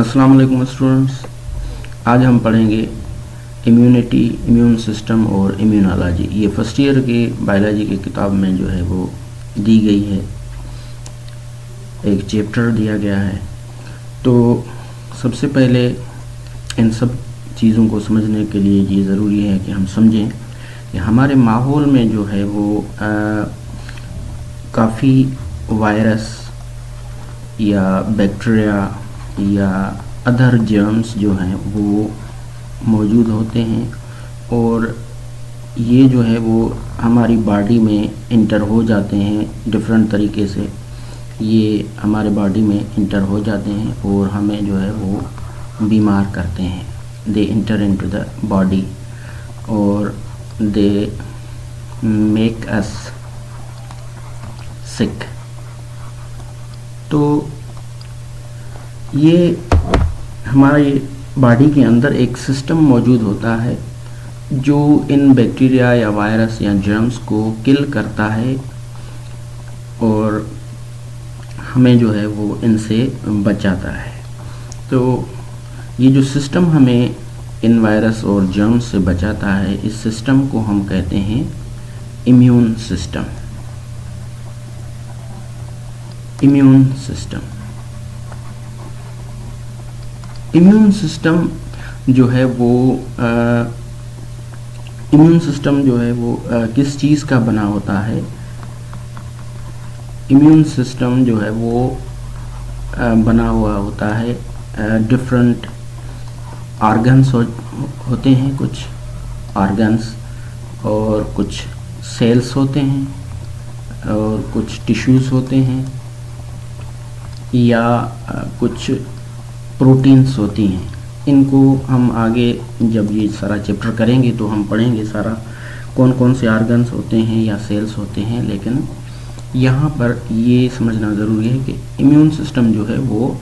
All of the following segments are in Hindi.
अस्सलाम वालेकुम स्टूडेंट्स। आज हम पढ़ेंगे इम्यूनिटी, इम्यून सिस्टम और इम्यूनोलॉजी। ये फर्स्ट ईयर के बायोलॉजी की किताब में जो है वो दी गई है, एक चैप्टर दिया गया है। तो सबसे पहले इन सब चीज़ों को समझने के लिए ये ज़रूरी है कि हम समझें कि हमारे माहौल में जो है वो काफ़ी वायरस या बैक्टीरिया या अदर जर्म्स जो हैं वो मौजूद होते हैं, और ये जो है वो हमारी बॉडी में इंटर हो जाते हैं डिफरेंट तरीके से। ये हमारे बॉडी में इंटर हो जाते हैं और हमें जो है वो बीमार करते हैं। दे इंटर इनटू द बॉडी और दे मेक अस सिक। तो ये हमारी बॉडी के अंदर एक सिस्टम मौजूद होता है जो इन बैक्टीरिया या वायरस या जर्म्स को किल करता है और हमें जो है वो इनसे बचाता है। तो ये जो सिस्टम हमें इन वायरस और जर्म्स से बचाता है, इस सिस्टम को हम कहते हैं immune system. Immune system immune system जो है वो इम्यून सिस्टम जो है वो किस चीज़ का बना होता है। इम्यून सिस्टम जो है वो बना हुआ होता है, डिफरेंट ऑर्गन्स होते हैं, कुछ ऑर्गन्स और कुछ सेल्स होते हैं और कुछ टिश्यूज़ होते हैं या कुछ प्रोटीन्स होती हैं। इनको हम आगे जब ये सारा चैप्टर करेंगे तो हम पढ़ेंगे सारा कौन कौन से ऑर्गन्स होते हैं या सेल्स होते हैं। लेकिन यहाँ पर ये समझना ज़रूरी है कि इम्यून सिस्टम जो है वो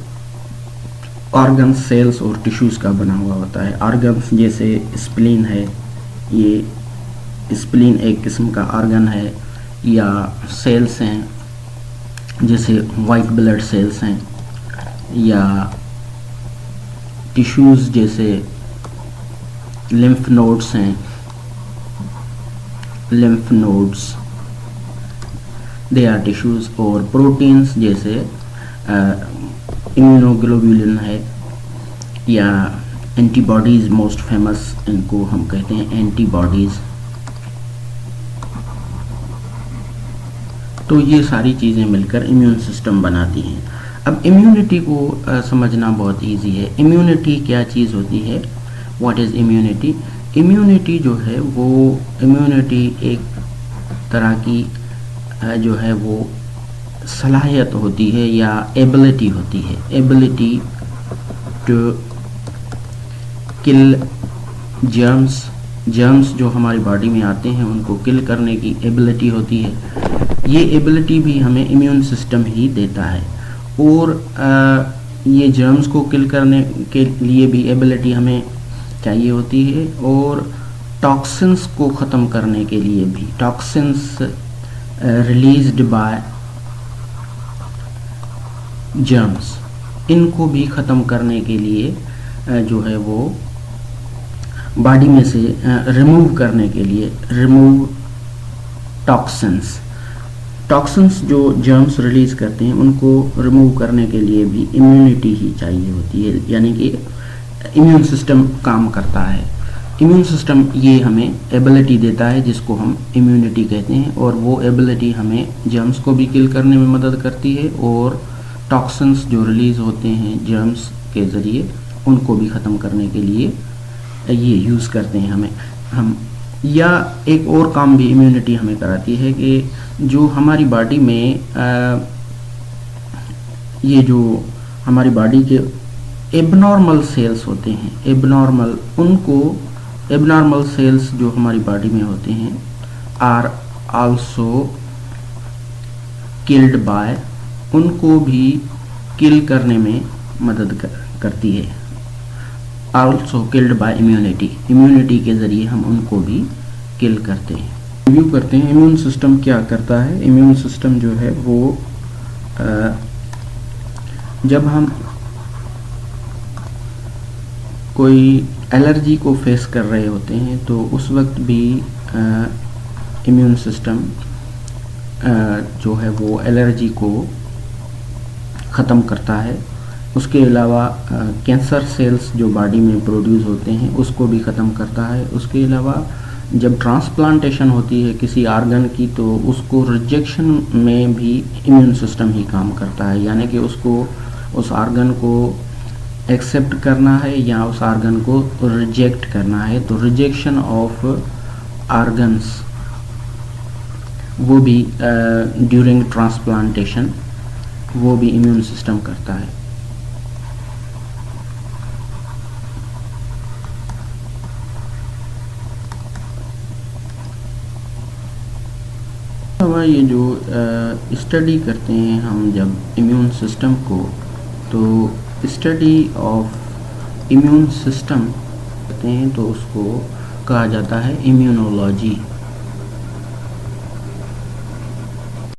ऑर्गन्स, सेल्स और टिश्यूज़ का बना हुआ होता है। ऑर्गन्स जैसे स्प्लीन है, ये स्प्लीन एक किस्म का ऑर्गन है, या सेल्स हैं जैसे वाइट ब्लड सेल्स हैं, या टिश्यूज़ जैसे लिम्फ नोड्स हैं, lymph nodes they are tissues, और प्रोटीन्स जैसे इम्यूनोग्लोबुलिन है या एंटीबॉडीज़। मोस्ट फेमस इनको हम कहते हैं एंटीबॉडीज़। तो ये सारी चीज़ें मिलकर इम्यून सिस्टम बनाती हैं। अब इम्यूनिटी को समझना बहुत इजी है। इम्यूनिटी क्या चीज़ होती है? What is immunity? इम्यूनिटी जो है वो इम्यूनिटी एक तरह की जो है वो सलाहियत होती है या एबिलिटी होती है। Ability to kill germs. Germs जो हमारी बॉडी में आते हैं उनको किल करने की एबिलिटी होती है। ये एबिलिटी भी हमें इम्यून सिस्टम ही देता है। और ये जर्म्स को किल करने के लिए भी एबिलिटी हमें चाहिए होती है, और टॉक्सिन्स को ख़त्म करने के लिए भी, टॉक्सिन्स रिलीज्ड बाय जर्म्स, इनको भी ख़त्म करने के लिए जो है वो बॉडी में से रिमूव करने के लिए, रिमूव टॉक्सिन्स। टॉक्सिन्स जो जर्म्स रिलीज़ करते हैं उनको रिमूव करने के लिए भी इम्यूनिटी ही चाहिए होती है, यानी कि इम्यून सिस्टम काम करता है। इम्यून सिस्टम ये हमें एबिलिटी देता है जिसको हम इम्यूनिटी कहते हैं, और वो एबिलिटी हमें जर्म्स को भी किल करने में मदद करती है, और टॉक्सिन्स जो रिलीज़ होते हैं जर्म्स के ज़रिए उनको भी ख़त्म करने के लिए ये यूज़ करते हैं हम। या एक और काम भी इम्यूनिटी हमें कराती है कि जो हमारी बॉडी में ये जो हमारी बॉडी के एबनॉर्मल सेल्स होते हैं, एबनॉर्मल सेल्स जो हमारी बॉडी में होते हैं आर आल्सो किल्ड बाय, उनको भी किल करने में मदद करती है। Also killed by immunity, immunity के ज़रिए हम उनको भी किल करते हैं। रिव्यू करते हैं इम्यून सिस्टम क्या करता है। इम्यून सिस्टम जो है वो जब हम कोई एलर्जी को फेस कर रहे होते हैं तो उस वक्त भी इम्यून सिस्टम जो है वो एलर्जी को ख़त्म करता है। उसके अलावा कैंसर सेल्स जो बॉडी में प्रोड्यूस होते हैं उसको भी ख़त्म करता है। उसके अलावा जब ट्रांसप्लांटेशन होती है किसी आर्गन की तो उसको रिजेक्शन में भी इम्यून सिस्टम ही काम करता है, यानी कि उसको उस आर्गन को एक्सेप्ट करना है या उस आर्गन को रिजेक्ट करना है। तो रिजेक्शन ऑफ आर्गन्स वो भी ड्यूरिंग ट्रांसप्लांटेशन वो भी इम्यून सिस्टम करता है। हमारा ये जो स्टडी करते हैं हम जब इम्यून सिस्टम को, तो स्टडी ऑफ इम्यून सिस्टम करते हैं तो उसको कहा जाता है इम्यूनोलॉजी।